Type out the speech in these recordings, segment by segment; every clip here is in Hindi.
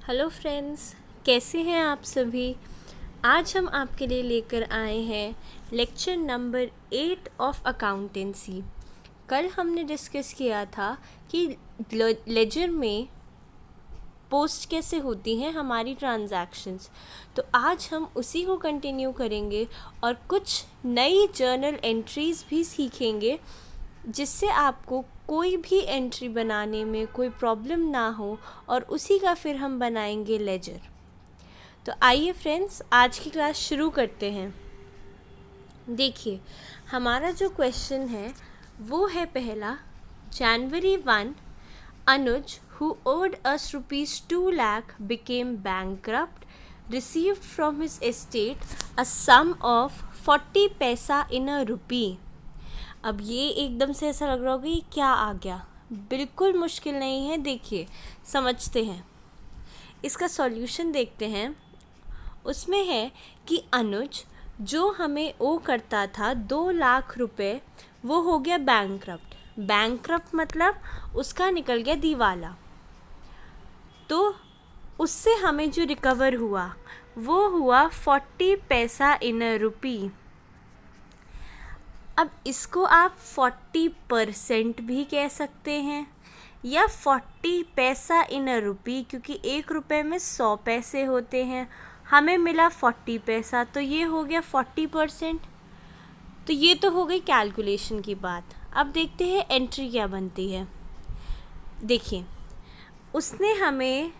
हेलो फ्रेंड्स, कैसे हैं आप सभी। आज हम आपके लिए लेकर आए हैं लेक्चर नंबर 8 ऑफ अकाउंटेंसी। कल हमने डिस्कस किया था कि लेजर में पोस्ट कैसे होती हैं हमारी ट्रांजैक्शंस। तो आज हम उसी को कंटिन्यू करेंगे और कुछ नई जर्नल एंट्रीज़ भी सीखेंगे जिससे आपको कोई भी एंट्री बनाने में कोई प्रॉब्लम ना हो और उसी का फिर हम बनाएंगे लेजर। तो आइए फ्रेंड्स, आज की क्लास शुरू करते हैं। देखिए, हमारा जो क्वेश्चन है वो है पहला, January 1, Anuj, who owed us rupees 2 lakh, became bankrupt, received from his estate a sum of 40 पैसा in a rupee। अब ये एकदम से ऐसा लग रहा होगा ये क्या आ गया। बिल्कुल मुश्किल नहीं है, देखिए समझते हैं। इसका सॉल्यूशन देखते हैं। उसमें है कि अनुज जो हमें ओ करता था 2 लाख रुपए, वो हो गया बैंकक्रप्ट। बैंकक्रप्ट मतलब उसका निकल गया दिवाला। तो उससे हमें जो रिकवर हुआ वो हुआ 40 पैसा इन अ रुपी। अब इसको आप 40% भी कह सकते हैं या 40 पैसा इन अ रुपी, क्योंकि 1 रुपये में 100 पैसे होते हैं। हमें मिला 40 पैसा, तो ये हो गया 40%। तो ये तो हो गई कैलकुलेशन की बात। अब देखते हैं एंट्री क्या बनती है। देखिए, उसने हमें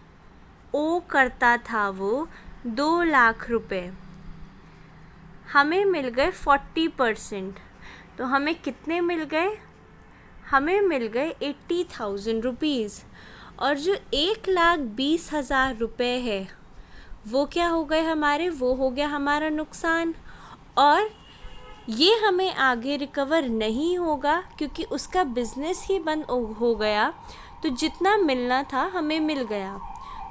ओ करता था वो 2 लाख रुपए, हमें मिल गए 40%। तो हमें कितने मिल गए? हमें मिल गए 80,000 रुपीज़। और जो 1,20,000 रुपये है वो क्या हो गए हमारे? वो हो गया हमारा नुकसान। और ये हमें आगे रिकवर नहीं होगा क्योंकि उसका बिज़नेस ही बंद हो गया। तो जितना मिलना था हमें मिल गया,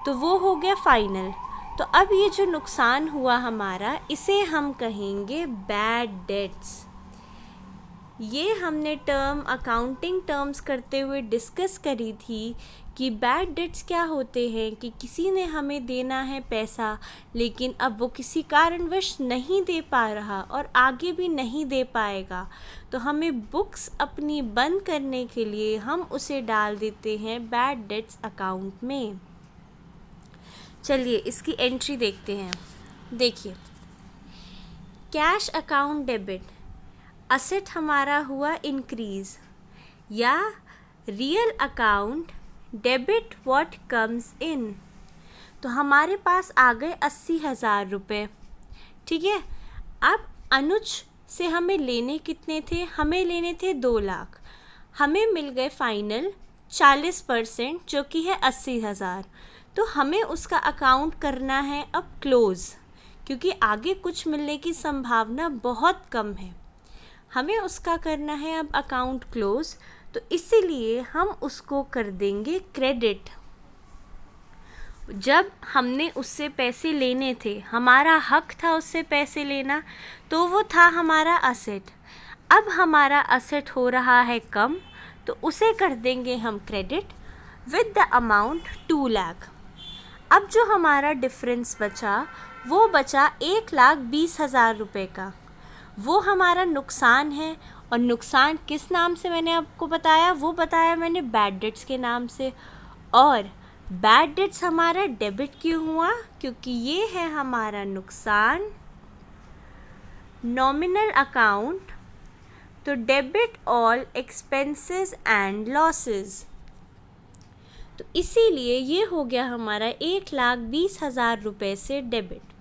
तो वो हो गया फाइनल। तो अब ये जो नुकसान हुआ हमारा, इसे हम कहेंगे बैड डेट्स। ये हमने टर्म अकाउंटिंग टर्म्स करते हुए डिस्कस करी थी कि बैड डेट्स क्या होते हैं कि किसी ने हमें देना है पैसा, लेकिन अब वो किसी कारणवश नहीं दे पा रहा और आगे भी नहीं दे पाएगा, तो हमें बुक्स अपनी बंद करने के लिए हम उसे डाल देते हैं बैड डेट्स अकाउंट में। चलिए इसकी एंट्री देखते हैं। देखिए, कैश अकाउंट डेबिट, असेट हमारा हुआ इंक्रीज़, या real account debit what comes इन। तो हमारे पास आ गए 80,000 रुपये। ठीक है, अब अनुज से हमें लेने कितने थे? हमें लेने थे 2 लाख। हमें मिल गए फाइनल 40%, जो कि है 80,000। तो हमें उसका अकाउंट करना है अब क्लोज़, क्योंकि आगे कुछ मिलने की संभावना बहुत कम है। हमें उसका करना है अब अकाउंट क्लोज, तो इसीलिए हम उसको कर देंगे क्रेडिट। जब हमने उससे पैसे लेने थे, हमारा हक था उससे पैसे लेना, तो वो था हमारा असेट। अब हमारा असेट हो रहा है कम, तो उसे कर देंगे हम credit with the amount 2 lakh. अब जो हमारा डिफरेंस बचा वो बचा 1,20,000 रुपये का। वो हमारा नुकसान है, और नुकसान किस नाम से मैंने आपको बताया? वो बताया मैंने बैड डेट्स के नाम से। और बैड डेट्स हमारा डेबिट क्यों हुआ? क्योंकि ये है हमारा नुकसान, नॉमिनल अकाउंट, तो debit all expenses and losses. तो इसीलिए ये हो गया हमारा 1,20,000 रुपये से डेबिट।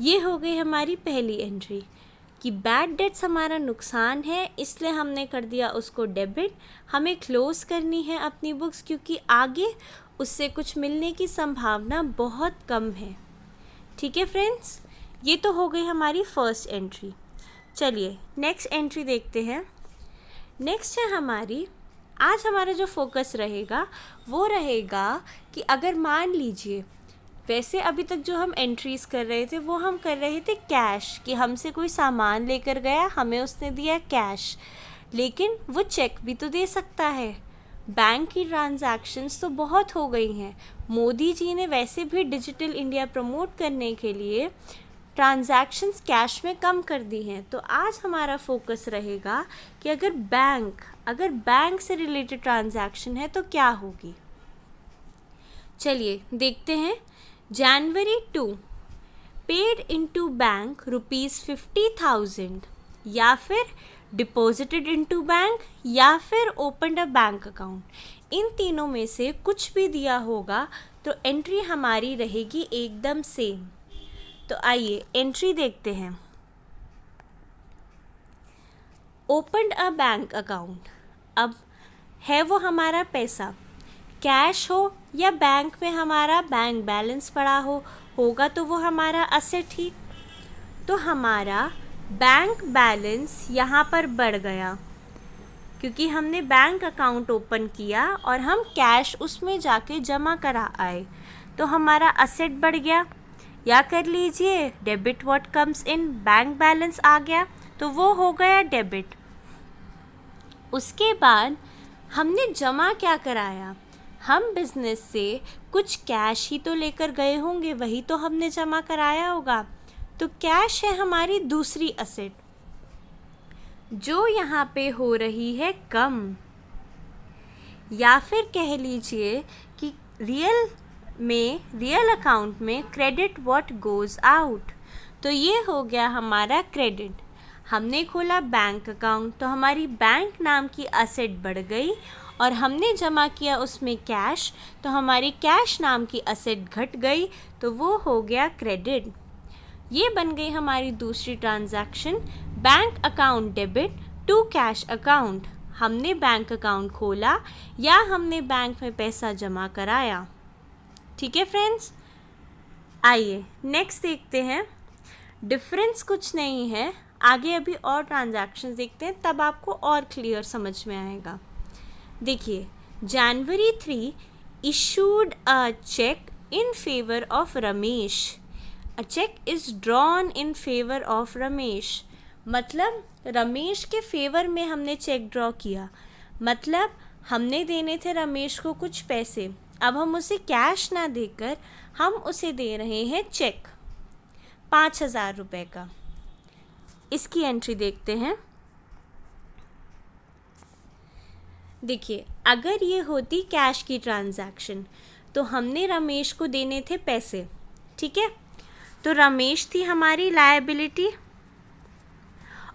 ये हो गई हमारी पहली एंट्री कि बैड डेट्स हमारा नुकसान है, इसलिए हमने कर दिया उसको डेबिट। हमें क्लोज करनी है अपनी बुक्स, क्योंकि आगे उससे कुछ मिलने की संभावना बहुत कम है। ठीक है फ्रेंड्स, ये तो हो गई हमारी फर्स्ट एंट्री। चलिए नेक्स्ट एंट्री देखते हैं। नेक्स्ट है हमारी, आज हमारा जो फोकस रहेगा वो रहेगा कि अगर मान लीजिए, वैसे अभी तक जो हम एंट्रीज़ कर रहे थे वो हम कर रहे थे कैश, कि हमसे कोई सामान लेकर गया, हमें उसने दिया कैश, लेकिन वो चेक भी तो दे सकता है। बैंक की ट्रांजैक्शंस तो बहुत हो गई हैं। मोदी जी ने वैसे भी डिजिटल इंडिया प्रमोट करने के लिए ट्रांजैक्शंस कैश में कम कर दी हैं। तो आज हमारा फोकस रहेगा कि अगर बैंक से रिलेटेड ट्रांजैक्शन है तो क्या होगी। चलिए देखते हैं। जनवरी 2 पेड इनटू बैंक ₹50,000, या फिर डिपॉजिटेड इनटू बैंक, या फिर ओपनड अ बैंक अकाउंट। इन तीनों में से कुछ भी दिया होगा तो एंट्री हमारी रहेगी एकदम सेम। तो आइए एंट्री देखते हैं। ओपनड अ बैंक अकाउंट, अब है वो हमारा पैसा, कैश हो या बैंक में हमारा बैंक बैलेंस पड़ा होगा तो वो हमारा असेट ही। तो हमारा बैंक बैलेंस यहाँ पर बढ़ गया क्योंकि हमने बैंक अकाउंट ओपन किया और हम कैश उसमें जाके जमा करा आए, तो हमारा असेट बढ़ गया। या कर लीजिए debit what comes in, bank balance आ गया तो वो हो गया डेबिट। उसके बाद हमने जमा क्या कराया, हम बिजनेस से कुछ कैश ही तो लेकर गए होंगे, वही तो हमने जमा कराया होगा। तो कैश है हमारी दूसरी असेट जो यहाँ पे हो रही है कम, या फिर कह लीजिए कि रियल अकाउंट में क्रेडिट व्हाट गोज़ आउट। तो ये हो गया हमारा क्रेडिट। हमने खोला बैंक अकाउंट तो हमारी बैंक नाम की असेट बढ़ गई, और हमने जमा किया उसमें कैश तो हमारी कैश नाम की असेट घट गई, तो वो हो गया क्रेडिट। ये बन गई हमारी दूसरी transaction, bank account debit to cash account. हमने बैंक अकाउंट खोला या हमने बैंक में पैसा जमा कराया। ठीक है फ्रेंड्स, आइए नेक्स्ट देखते हैं। डिफरेंस कुछ नहीं है, आगे अभी और ट्रांजैक्शंस देखते हैं तब आपको और क्लियर समझ में आएगा। देखिए, जनवरी 3 issued a check in favor of Ramesh. A check is drawn in favor of Ramesh, मतलब रमेश के फेवर में हमने चेक ड्रॉ किया। मतलब हमने देने थे रमेश को कुछ पैसे, अब हम उसे कैश ना देकर हम उसे दे रहे हैं चेक 5,000 रुपये का। इसकी एंट्री देखते हैं। देखिए, अगर ये होती कैश की ट्रांजैक्शन तो हमने रमेश को देने थे पैसे, ठीक है। तो रमेश थी हमारी लायबिलिटी,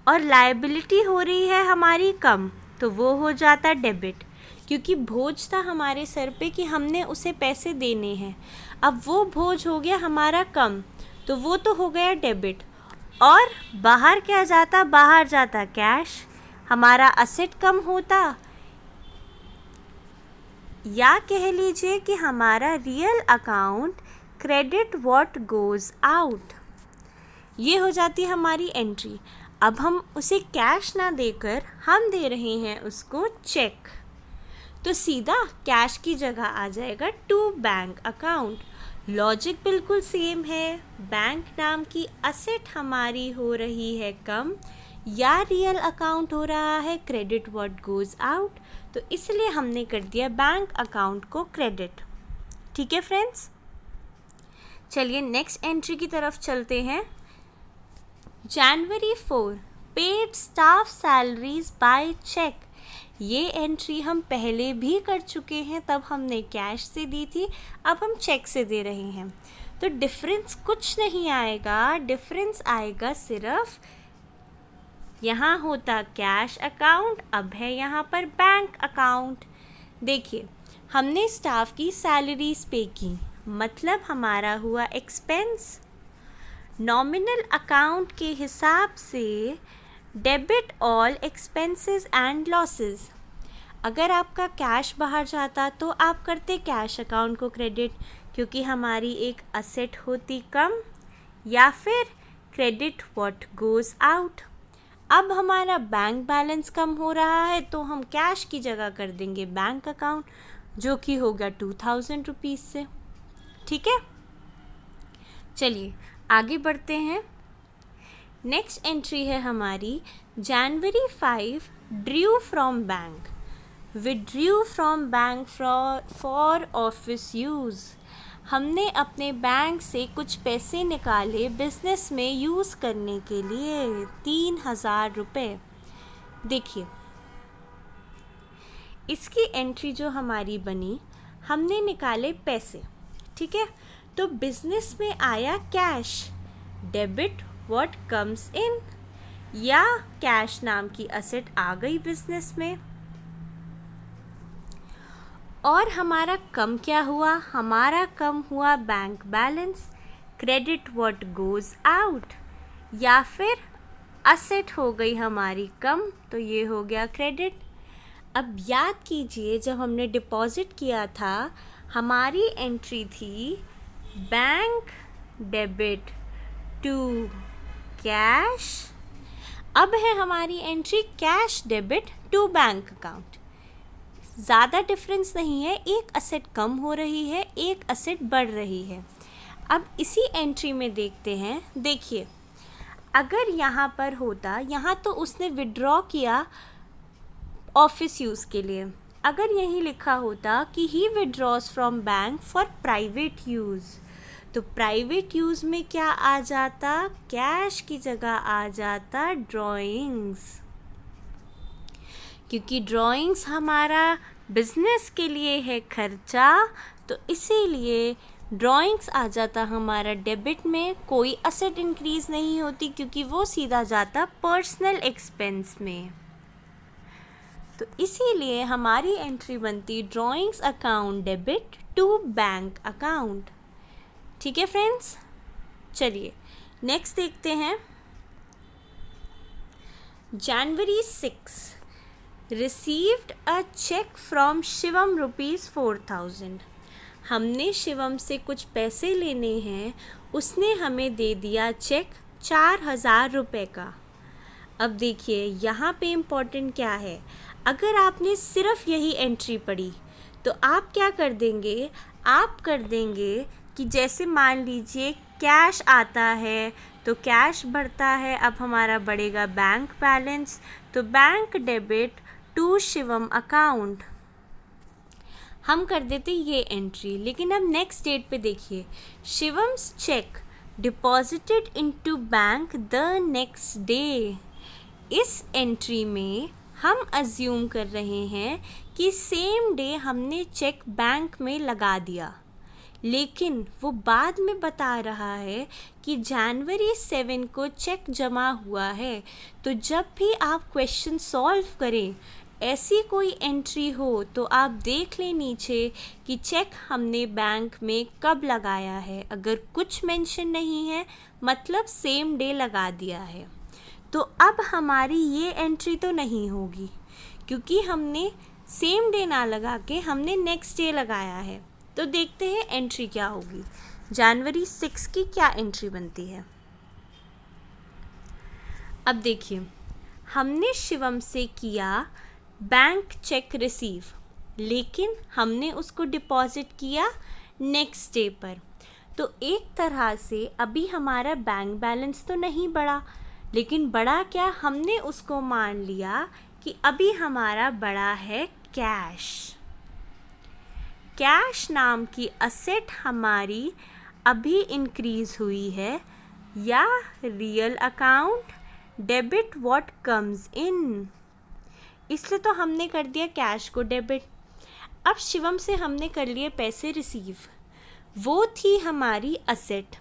और लायबिलिटी हो रही है हमारी कम, तो वो हो जाता डेबिट, क्योंकि बोझ था हमारे सर पे कि हमने उसे पैसे देने हैं। अब वो बोझ हो गया हमारा कम, तो वो तो हो गया डेबिट। और बाहर क्या जाता, बाहर जाता कैश, हमारा असेट कम होता, या कह लीजिए कि हमारा real account credit what goes out. ये हो जाती है हमारी एंट्री। अब हम उसे कैश ना देकर हम दे रहे हैं उसको चेक, तो सीधा कैश की जगह आ जाएगा टू बैंक अकाउंट। लॉजिक बिल्कुल सेम है। बैंक नाम की असेट हमारी हो रही है कम, या रियल अकाउंट हो रहा है क्रेडिट व्हाट गोज़ आउट, तो इसलिए हमने कर दिया बैंक अकाउंट को क्रेडिट। ठीक है फ्रेंड्स, चलिए नेक्स्ट एंट्री की तरफ चलते हैं। January 4 paid staff salaries by cheque. ये एंट्री हम पहले भी कर चुके हैं, तब हमने कैश से दी थी, अब हम चेक से दे रहे हैं। तो डिफरेंस कुछ नहीं आएगा, डिफरेंस आएगा सिर्फ यहाँ होता कैश अकाउंट, अब है यहाँ पर बैंक अकाउंट। देखिए, हमने स्टाफ की सैलरीज पे की, मतलब हमारा हुआ एक्सपेंस। नॉमिनल अकाउंट के हिसाब से debit all expenses and losses. अगर आपका कैश बाहर जाता तो आप करते कैश अकाउंट को क्रेडिट, क्योंकि हमारी एक असेट होती कम, या फिर क्रेडिट व्हाट गोज़ आउट। अब हमारा बैंक बैलेंस कम हो रहा है तो हम कैश की जगह कर देंगे बैंक अकाउंट, जो कि होगा 2,000 रुपीज़ से। ठीक है, चलिए आगे बढ़ते हैं। नेक्स्ट एंट्री है हमारी जनवरी 5 Drew from bank. Withdrew from bank for office use, हमने अपने बैंक से कुछ पैसे निकाले बिजनेस में यूज़ करने के लिए, 3,000 रुपये। देखिए इसकी एंट्री जो हमारी बनी, हमने निकाले पैसे, ठीक है, तो बिजनेस में आया कैश, डेबिट व्हाट कम्स इन, या कैश नाम की असेट आ गई बिजनेस में। और हमारा कम क्या हुआ, हमारा कम हुआ bank balance, credit what goes out, या फिर असेट हो गई हमारी कम, तो ये हो गया क्रेडिट। अब याद कीजिए जब हमने डिपॉजिट किया था हमारी एंट्री थी बैंक डेबिट टू कैश, अब है हमारी entry cash debit to bank account. ज़्यादा डिफरेंस नहीं है, एक असेट कम हो रही है, एक असेट बढ़ रही है। अब इसी एंट्री में देखते हैं, देखिए अगर यहाँ पर होता, यहाँ तो उसने विड्रॉ किया ऑफिस यूज़ के लिए, अगर यही लिखा होता कि he withdraws from bank for private use, तो प्राइवेट यूज़ में क्या आ जाता, कैश की जगह आ जाता ड्राइंग्स, क्योंकि ड्राइंग्स हमारा बिजनेस के लिए है खर्चा, तो इसीलिए ड्राइंग्स आ जाता हमारा डेबिट में, कोई असेट इंक्रीज नहीं होती क्योंकि वो सीधा जाता पर्सनल एक्सपेंस में। तो इसीलिए हमारी एंट्री बनती drawings account debit to bank account. ठीक है फ्रेंड्स, चलिए नेक्स्ट देखते हैं। January 6 received a check from Shivam ₹4,000। हमने शिवम से कुछ पैसे लेने हैं, उसने हमें दे दिया चेक 4,000 रुपये का। अब देखिए यहाँ पे इम्पोर्टेंट क्या है, अगर आपने सिर्फ यही एंट्री पढ़ी तो आप क्या कर देंगे, आप कर देंगे कि जैसे मान लीजिए कैश आता है तो कैश बढ़ता है, अब हमारा बढ़ेगा बैंक बैलेंस, तो bank debit to Shivam account, हम कर देते ये एंट्री। लेकिन अब नेक्स्ट डेट पे देखिए, Shivam's cheque deposited into bank the next day. इस एंट्री में हम अज्यूम कर रहे हैं कि सेम डे हमने चेक बैंक में लगा दिया, लेकिन वो बाद में बता रहा है कि January 7 को चेक जमा हुआ है। तो जब भी आप क्वेश्चन सॉल्व करें, ऐसी कोई एंट्री हो तो आप देख लें नीचे कि चेक हमने बैंक में कब लगाया है। अगर कुछ मेंशन नहीं है मतलब सेम डे लगा दिया है, तो अब हमारी ये एंट्री तो नहीं होगी क्योंकि हमने सेम डे ना लगा के हमने नेक्स्ट डे लगाया है। तो देखते हैं एंट्री क्या होगी, January 6 की क्या एंट्री बनती है। अब देखिए, हमने शिवम से किया बैंक चेक रिसीव, लेकिन हमने उसको डिपॉजिट किया नेक्स्ट डे पर, तो एक तरह से अभी हमारा बैंक बैलेंस तो नहीं बढ़ा, लेकिन बढ़ा क्या, हमने उसको मान लिया कि अभी हमारा बड़ा है कैश। कैश नाम की असेट हमारी अभी इंक्रीज हुई है, या real account debit what comes इन, इसलिए तो हमने कर दिया कैश को डेबिट। अब शिवम से हमने कर लिए पैसे रिसीव, वो थी हमारी असेट।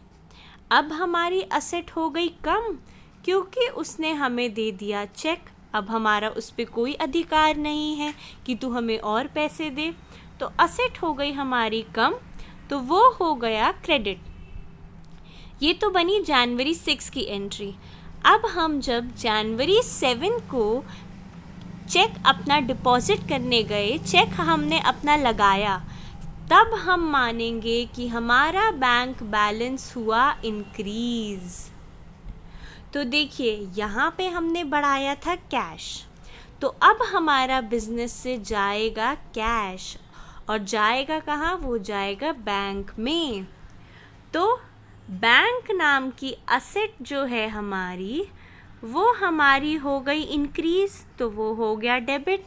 अब हमारी असेट हो गई कम क्योंकि उसने हमें दे दिया चेक, अब हमारा उस पर कोई अधिकार नहीं है कि तू हमें और पैसे दे, तो असेट हो गई हमारी कम, तो वो हो गया क्रेडिट। ये तो बनी January 6 की एंट्री। अब हम जब January 7 को चेक अपना डिपॉजिट करने गए, चेक हमने अपना लगाया, तब हम मानेंगे कि हमारा बैंक बैलेंस हुआ इंक्रीज़। तो देखिए यहाँ पे हमने बढ़ाया था कैश, तो अब हमारा बिजनेस से जाएगा कैश, और जाएगा कहाँ, वो जाएगा बैंक में। तो बैंक नाम की असेट जो है हमारी, वो हमारी हो गई इंक्रीज़, तो वो हो गया डेबिट।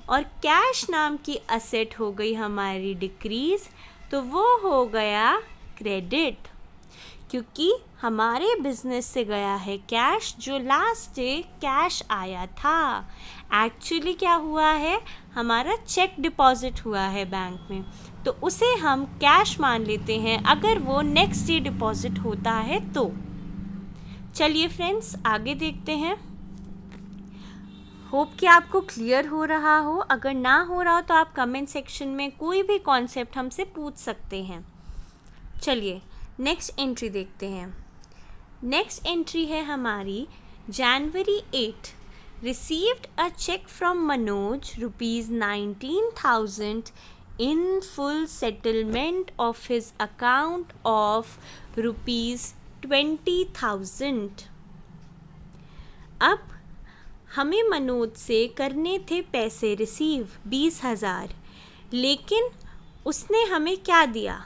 और कैश नाम की असेट हो गई हमारी डिक्रीज, तो वो हो गया क्रेडिट, क्योंकि हमारे बिजनेस से गया है कैश, जो लास्ट डे कैश आया था। एक्चुअली क्या हुआ है, हमारा चेक डिपॉजिट हुआ है बैंक में, तो उसे हम कैश मान लेते हैं अगर वो नेक्स्ट डे डिपॉजिट होता है तो। चलिए फ्रेंड्स, आगे देखते हैं। होप कि आपको क्लियर हो रहा हो। अगर ना हो रहा हो तो आप कमेंट सेक्शन में कोई भी कॉन्सेप्ट हमसे पूछ सकते हैं। चलिए नेक्स्ट एंट्री देखते हैं। नेक्स्ट एंट्री है हमारी January 8, received a cheque from Manoj ₹19,000 in full settlement of his account of ₹20,000। अब हमें मनोज से करने थे पैसे रिसीव 20,000, लेकिन उसने हमें क्या दिया,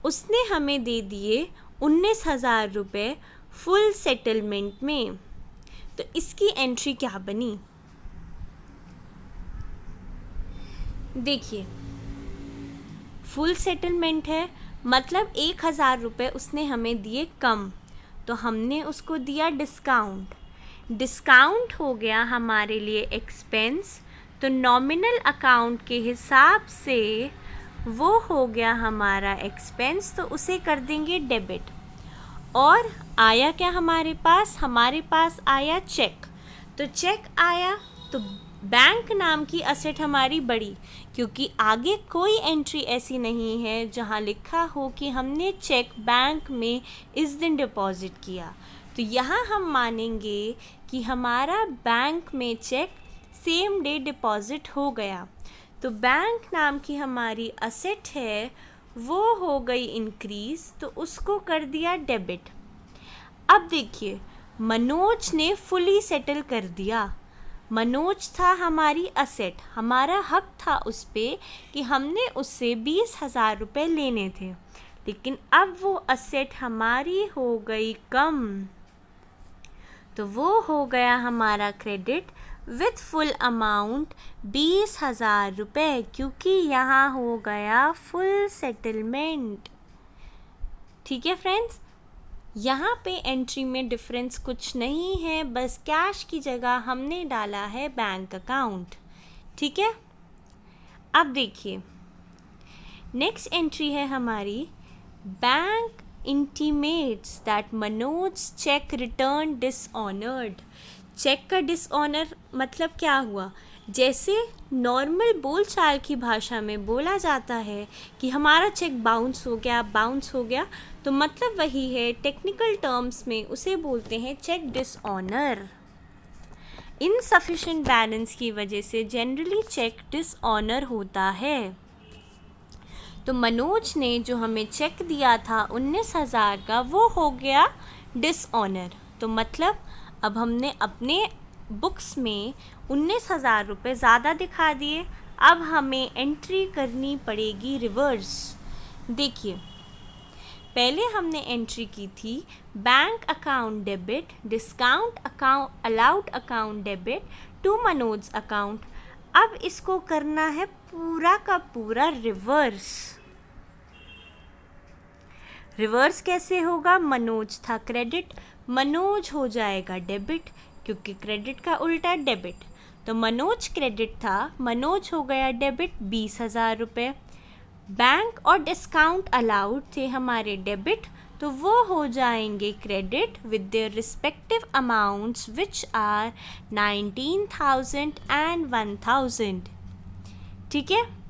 उसने हमें दे दिए 19,000 रुपये फुल सेटलमेंट में। तो इसकी एंट्री क्या बनी, देखिए। फुल सेटलमेंट है, मतलब 1,000 रुपये उसने हमें दिए कम, तो हमने उसको दिया डिस्काउंट। डिस्काउंट हो गया हमारे लिए एक्सपेंस, तो नॉमिनल अकाउंट के हिसाब से वो हो गया हमारा एक्सपेंस, तो उसे कर देंगे डेबिट। और आया क्या हमारे पास आया चेक। तो चेक आया तो बैंक नाम की असेट हमारी बढ़ी, क्योंकि आगे कोई एंट्री ऐसी नहीं है जहां लिखा हो कि हमने चेक बैंक में इस दिन डिपॉजिट किया। तो यहाँ हम मानेंगे कि हमारा बैंक में चेक सेम डे डिपॉजिट हो गया। तो बैंक नाम की हमारी असेट है वो हो गई इंक्रीज, तो उसको कर दिया डेबिट। अब देखिए, मनोज ने फुली सेटल कर दिया। मनोज था हमारी असेट, हमारा हक था उस पर कि हमने उससे 20,000 रुपये लेने थे, लेकिन अब वो असेट हमारी हो गई कम, तो वो हो गया हमारा क्रेडिट विथ फुल अमाउंट 20,000 रुपये, क्योंकि यहाँ हो गया फुल सेटलमेंट। ठीक है फ्रेंड्स, यहाँ पे एंट्री में डिफरेंस कुछ नहीं है, बस कैश की जगह हमने डाला है बैंक अकाउंट। ठीक है, अब देखिए नेक्स्ट एंट्री है हमारी, bank intimates that Manoj cheque return dishonoured. Cheque का डिसऑनर मतलब क्या हुआ, जैसे नॉर्मल बोलचाल की भाषा में बोला जाता है कि हमारा चेक बाउंस हो गया, तो मतलब वही है, टेक्निकल टर्म्स में उसे बोलते हैं चेक डिसऑनर। इनसफिशिएंट बैलेंस की वजह से जनरली चेक डिसऑनर होता है। तो मनोज ने जो हमें चेक दिया था 19,000 का, वो हो गया डिसऑनर। तो मतलब अब हमने अपने बुक्स में 19,000 रुपये ज़्यादा दिखा दिए। अब हमें एंट्री करनी पड़ेगी रिवर्स। देखिए, पहले हमने एंट्री की थी bank account debit, discount account allowed account debit to Manoj account. अब इसको करना है पूरा का पूरा रिवर्स। रिवर्स कैसे होगा, मनोज था क्रेडिट, मनोज हो जाएगा डेबिट, क्योंकि क्रेडिट का उल्टा डेबिट। तो मनोज क्रेडिट था, मनोज हो गया डेबिट 20,000 रुपये। बैंक और डिस्काउंट अलाउड थे हमारे डेबिट, तो वो हो जाएंगे credit with their respective amounts which are 19,000 and 1,000। ठीक है,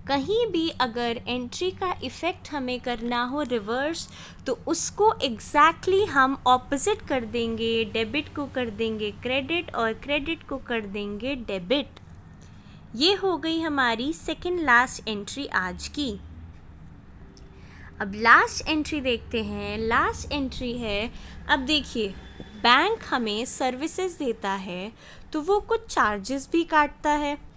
कहीं भी अगर एंट्री का इफ़ेक्ट हमें करना हो रिवर्स, तो उसको एग्जैक्टली हम ऑपोजिट कर देंगे, डेबिट को कर देंगे क्रेडिट और क्रेडिट को कर देंगे डेबिट। ये हो गई हमारी सेकंड लास्ट एंट्री आज की। अब लास्ट एंट्री देखते हैं। लास्ट एंट्री है, अब देखिए बैंक हमें सर्विसेज देता है तो वो कुछ चार्जेस भी काटता है।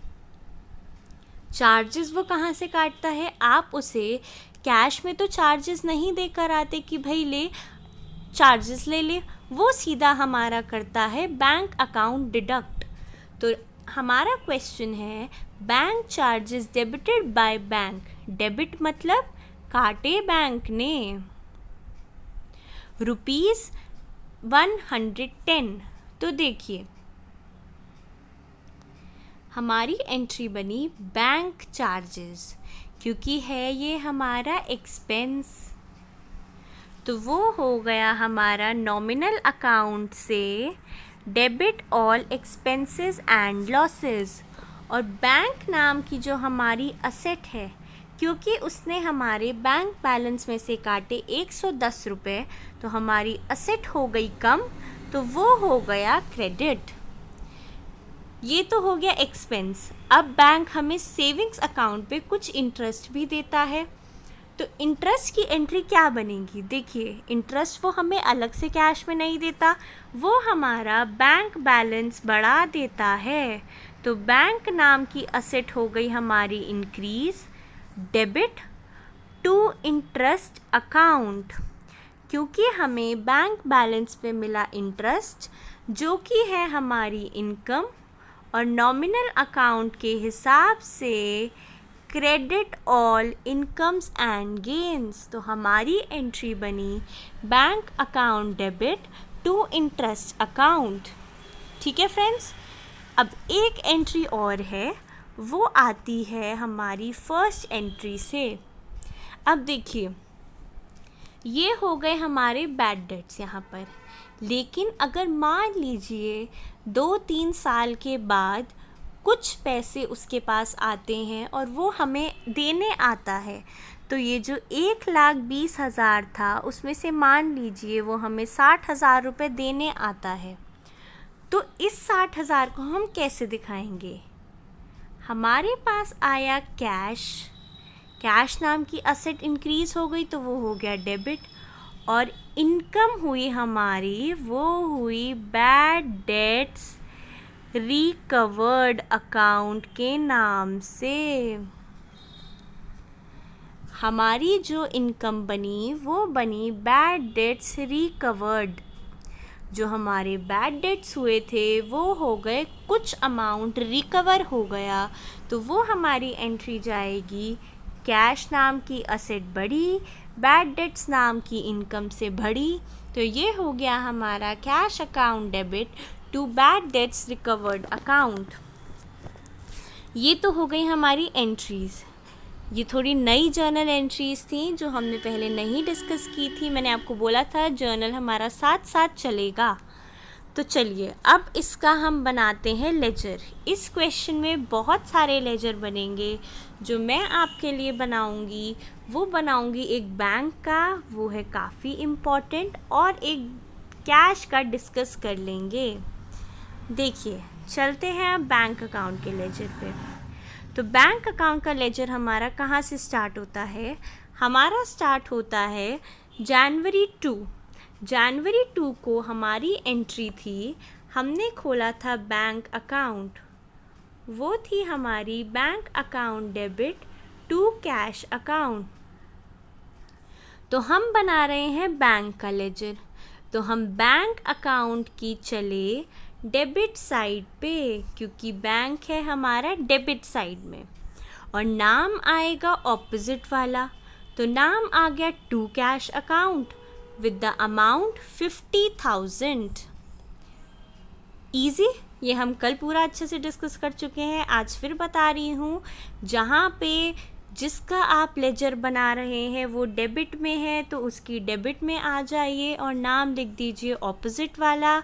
चार्जेस वो कहाँ से काटता है, आप उसे कैश में तो चार्जेस नहीं देकर आते कि भाई ले चार्जेस ले ले, वो सीधा हमारा करता है बैंक अकाउंट डिडक्ट। तो हमारा क्वेश्चन है bank charges debited by bank. Debit मतलब काटे बैंक ने। ₹110। तो देखिए हमारी एंट्री बनी बैंक चार्जेस, क्योंकि है ये हमारा एक्सपेंस। तो वो हो गया हमारा नॉमिनल अकाउंट से debit all expenses and losses. और बैंक नाम की जो हमारी असेट है, क्योंकि उसने हमारे बैंक बैलेंस में से काटे 110 रुपये, तो हमारी असेट हो गई कम, तो वो हो गया क्रेडिट। ये तो हो गया एक्सपेंस। अब बैंक हमें सेविंग्स अकाउंट पे कुछ इंटरेस्ट भी देता है, तो इंटरेस्ट की एंट्री क्या बनेगी? देखिए इंटरेस्ट वो हमें अलग से कैश में नहीं देता, वो हमारा बैंक बैलेंस बढ़ा देता है। तो बैंक नाम की असेट हो गई हमारी increase, debit to interest account, क्योंकि हमें बैंक बैलेंस पे मिला इंटरेस्ट जो कि है हमारी इनकम, और नॉमिनल अकाउंट के हिसाब से credit all incomes and gains. तो हमारी एंट्री बनी bank account debit to interest account. ठीक है फ्रेंड्स, अब एक एंट्री और है, वो आती है हमारी फर्स्ट एंट्री से। अब देखिए ये हो गए हमारे बैड डेट्स यहाँ पर, लेकिन अगर मान लीजिए 2-3 साल के बाद कुछ पैसे उसके पास आते हैं और वो हमें देने आता है, तो ये जो 1,20,000 था उसमें से मान लीजिए वो हमें 60,000 रुपये देने आता है, तो इस 60,000 को हम कैसे दिखाएंगे? हमारे पास आया कैश, कैश नाम की असेट इंक्रीज हो गई तो वो हो गया डेबिट, और इनकम हुई हमारी, वो हुई बैड डेट्स रिकवर्ड अकाउंट के नाम से। हमारी जो इनकम बनी वो बनी बैड डेट्स रिकवर्ड। जो हमारे बैड डेट्स हुए थे वो हो गए, कुछ अमाउंट रिकवर हो गया, तो वो हमारी एंट्री जाएगी कैश नाम की असेट बढ़ी, बैड डेट्स नाम की इनकम से बढ़ी, तो ये हो गया हमारा cash account debit to bad debts recovered account. ये तो हो गई हमारी एंट्रीज़। ये थोड़ी नई जर्नल एंट्रीज़ थी जो हमने पहले नहीं डिस्कस की थी। मैंने आपको बोला था जर्नल हमारा साथ साथ चलेगा। तो चलिए अब इसका हम बनाते हैं लेजर। इस क्वेश्चन में बहुत सारे लेजर बनेंगे। जो मैं आपके लिए बनाऊंगी वो बनाऊंगी एक बैंक का, वो है काफ़ी इम्पॉर्टेंट, और एक कैश का डिस्कस कर लेंगे। देखिए चलते हैं अब बैंक अकाउंट के लेजर पे। तो बैंक अकाउंट का लेजर हमारा कहाँ से स्टार्ट होता है? हमारा स्टार्ट होता है जनवरी 2। जनवरी 2 को हमारी एंट्री थी, हमने खोला था बैंक अकाउंट, वो थी हमारी bank account debit to cash account. तो हम बना रहे हैं बैंक का लेजर, तो हम बैंक अकाउंट की चले डेबिट साइड पे, क्योंकि बैंक है हमारा डेबिट साइड में, और नाम आएगा ऑपोजिट वाला, तो नाम आ गया to cash account with the amount 50,000। Easy, ये हम कल पूरा अच्छे से डिस्कस कर चुके हैं, आज फिर बता रही हूँ। जहाँ पे जिसका आप लेजर बना रहे हैं वो डेबिट में है तो उसकी डेबिट में आ जाइए और नाम लिख दीजिए ऑपोजिट वाला,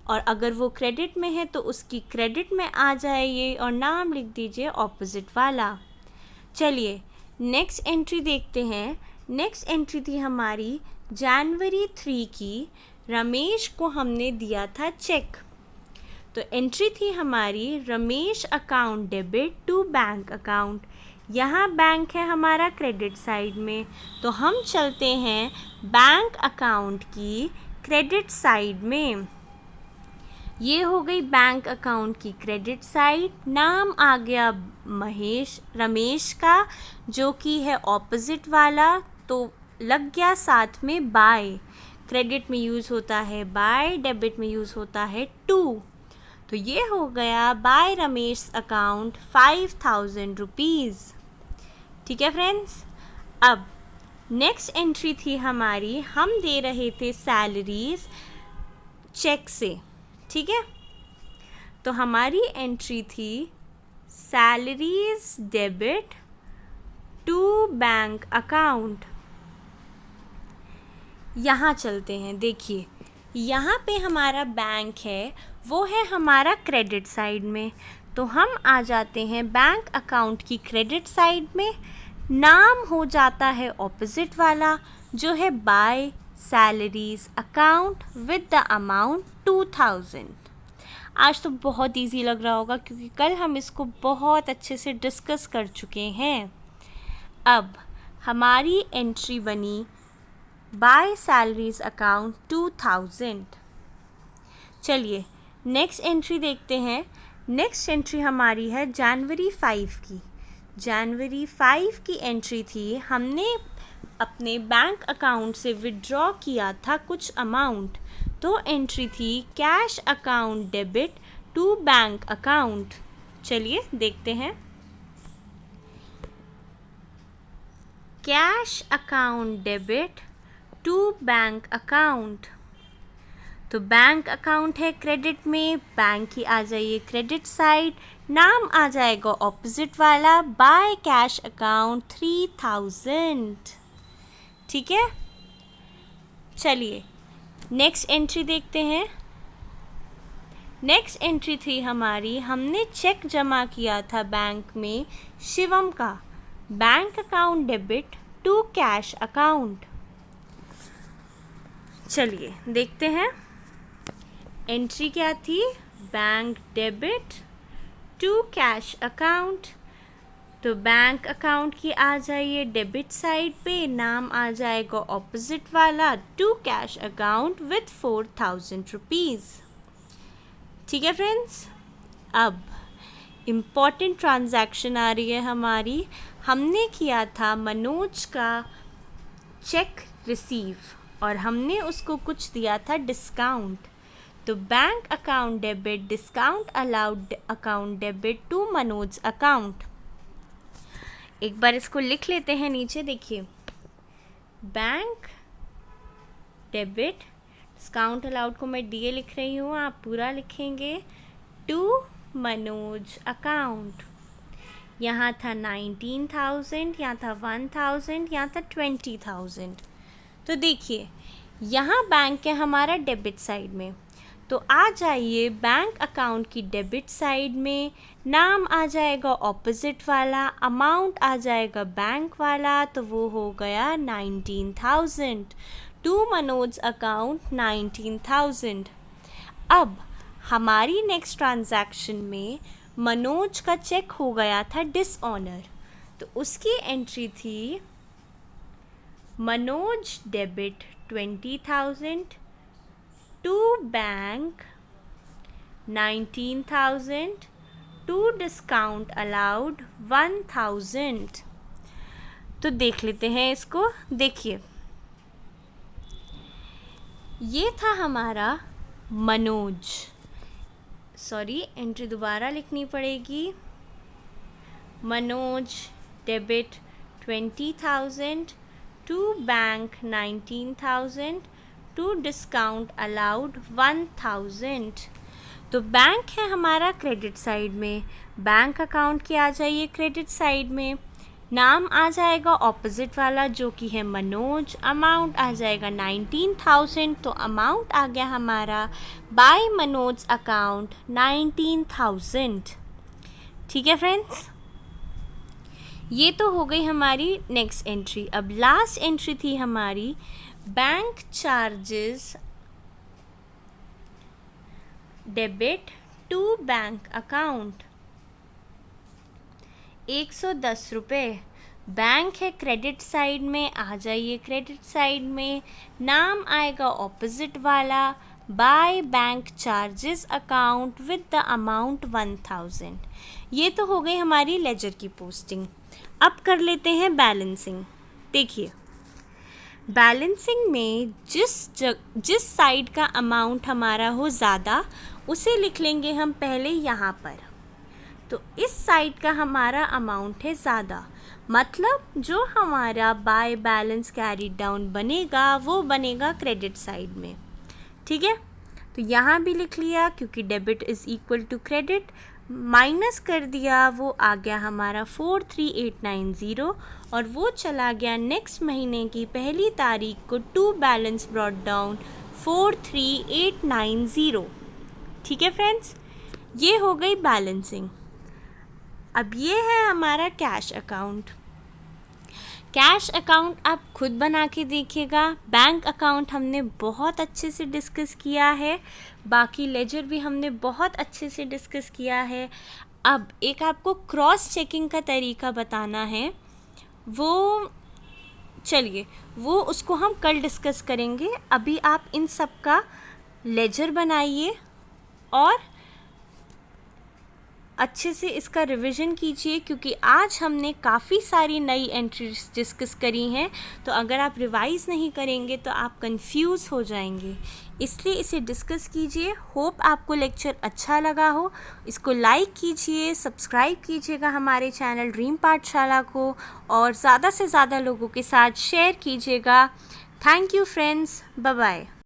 और अगर वो क्रेडिट में है तो उसकी क्रेडिट में आ जाइए और नाम लिख दीजिए ऑपोजिट वाला। चलिए नेक्स्ट एंट्री देखते हैं। नेक्स्ट एंट्री थी हमारी जनवरी 3 की, रमेश को हमने दिया था चेक, तो एंट्री थी हमारी Ramesh account debit to bank account. यहाँ बैंक है हमारा क्रेडिट साइड में, तो हम चलते हैं बैंक अकाउंट की क्रेडिट साइड में। ये हो गई बैंक अकाउंट की क्रेडिट साइड, नाम आ गया रमेश का, जो कि है ऑपोजिट वाला, तो लग गया साथ में बाय। क्रेडिट में यूज़ होता है बाय, डेबिट में यूज़ होता है टू, तो ये हो गया बाय रमेश अकाउंट 5000 रुपीज़। ठीक है फ्रेंड्स। अब नेक्स्ट एंट्री थी हमारी, हम दे रहे थे सैलरीज चेक से। ठीक है, तो हमारी एंट्री थी salaries debit to bank account. यहाँ चलते हैं, देखिए यहाँ पे हमारा बैंक है, वो है हमारा क्रेडिट साइड में। तो हम आ जाते हैं बैंक अकाउंट की क्रेडिट साइड में। नाम हो जाता है ऑपोजिट वाला जो है by salaries account with the amount 2000। आज तो बहुत इजी लग रहा होगा क्योंकि कल हम इसको बहुत अच्छे से डिस्कस कर चुके हैं। अब हमारी एंट्री बनी बाय सैलरीज अकाउंट 2000। चलिए नेक्स्ट एंट्री देखते हैं। नेक्स्ट एंट्री हमारी है जनवरी 5 की। जनवरी 5 की एंट्री थी, हमने अपने बैंक अकाउंट से विड्रॉ किया था कुछ अमाउंट, तो एंट्री थी cash account debit to bank account. चलिए देखते हैं। Cash account debit to bank account. तो बैंक अकाउंट है क्रेडिट में, बैंक की आ जाइए क्रेडिट साइड, नाम आ जाएगा ऑपोजिट वाला बाय कैश अकाउंट 3000। ठीक है, चलिए नेक्स्ट एंट्री देखते हैं। नेक्स्ट एंट्री थी हमारी, हमने चेक जमा किया था बैंक में शिवम का, bank account debit to cash account. चलिए देखते हैं एंट्री क्या थी, bank debit to cash account. तो बैंक अकाउंट की आ जाइए डेबिट साइड पे, नाम आ जाएगा ऑपोजिट वाला to cash account with 4000 rupees. ठीक है फ्रेंड्स। अब इम्पॉर्टेंट ट्रांजैक्शन आ रही है हमारी। हमने किया था मनोज का चेक रिसीव और हमने उसको कुछ दिया था डिस्काउंट। तो bank account debit discount allowed account debit to Manoj account. एक बार इसको लिख लेते हैं नीचे, देखिए बैंक डेबिट डिस्काउंट अलाउड को मैं डीए लिख रही हूँ, आप पूरा लिखेंगे, टू मनोज अकाउंट। यहाँ था 19,000, यहाँ था 1,000, यहाँ था 20,000। तो देखिए यहाँ बैंक है हमारा डेबिट साइड में, तो आ जाइए बैंक अकाउंट की डेबिट साइड में, नाम आ जाएगा ऑपोजिट वाला, अमाउंट आ जाएगा बैंक वाला, तो वो हो गया 19,000 टू मनोज अकाउंट 19,000। अब हमारी नेक्स्ट ट्रांजैक्शन में मनोज का चेक हो गया था डिसऑनर, तो उसकी एंट्री थी Manoj debit 20,000 to bank 19,000 to discount allowed 1,000। तो देख लेते हैं इसको। देखिए ये था हमारा मनोज, सॉरी एंट्री दोबारा लिखनी पड़ेगी, Manoj debit 20,000 to bank 19,000 to discount allowed 1,000। तो बैंक है हमारा क्रेडिट साइड में, बैंक अकाउंट की आ जाइए क्रेडिट साइड में, नाम आ जाएगा ऑपोजिट वाला जो कि है मनोज, अमाउंट आ जाएगा 19,000, तो अमाउंट आ गया हमारा बाय मनोज अकाउंट 19,000। ठीक है फ्रेंड्स, ये तो हो गई हमारी नेक्स्ट एंट्री। अब लास्ट एंट्री थी हमारी bank charges debit to bank account 110 रुपये। बैंक है क्रेडिट साइड में, आ जाइए क्रेडिट साइड में, नाम आएगा ऑपोजिट वाला by bank charges account with the amount 1,000। ये तो हो गई हमारी लेजर की पोस्टिंग। अब कर लेते हैं बैलेंसिंग। देखिए बैलेंसिंग में जिस साइड का अमाउंट हमारा हो ज़्यादा उसे लिख लेंगे हम पहले यहाँ पर। तो इस साइड का हमारा अमाउंट है ज़्यादा, मतलब जो हमारा बाय बैलेंस कैरी डाउन बनेगा वो बनेगा क्रेडिट साइड में। ठीक है, तो यहाँ भी लिख लिया क्योंकि debit is equal to credit, minus कर दिया, वो आ गया हमारा 43890 और वो चला गया नेक्स्ट महीने की पहली तारीख को टू बैलेंस ब्रॉट डाउन 43890। ठीक है फ्रेंड्स, ये हो गई बैलेंसिंग। अब ये है हमारा कैश अकाउंट। कैश अकाउंट आप खुद बना के देखिएगा। बैंक अकाउंट हमने बहुत अच्छे से डिस्कस किया है, बाकी लेजर भी हमने बहुत अच्छे से डिस्कस किया है। अब एक आपको क्रॉस चेकिंग का तरीका बताना है, वो चलिए वो उसको हम कल डिस्कस करेंगे। अभी आप इन सब का लेजर बनाइए और अच्छे से इसका रिवीजन कीजिए, क्योंकि आज हमने काफ़ी सारी नई एंट्रीज डिस्कस करी हैं। तो अगर आप रिवाइज़ नहीं करेंगे तो आप कंफ्यूज हो जाएंगे, इसलिए इसे डिस्कस कीजिए। होप आपको लेक्चर अच्छा लगा हो। इसको लाइक कीजिए, सब्सक्राइब कीजिएगा हमारे चैनल ड्रीम पाठशाला को, और ज़्यादा से ज़्यादा लोगों के साथ शेयर कीजिएगा। Thank you friends, bye bye.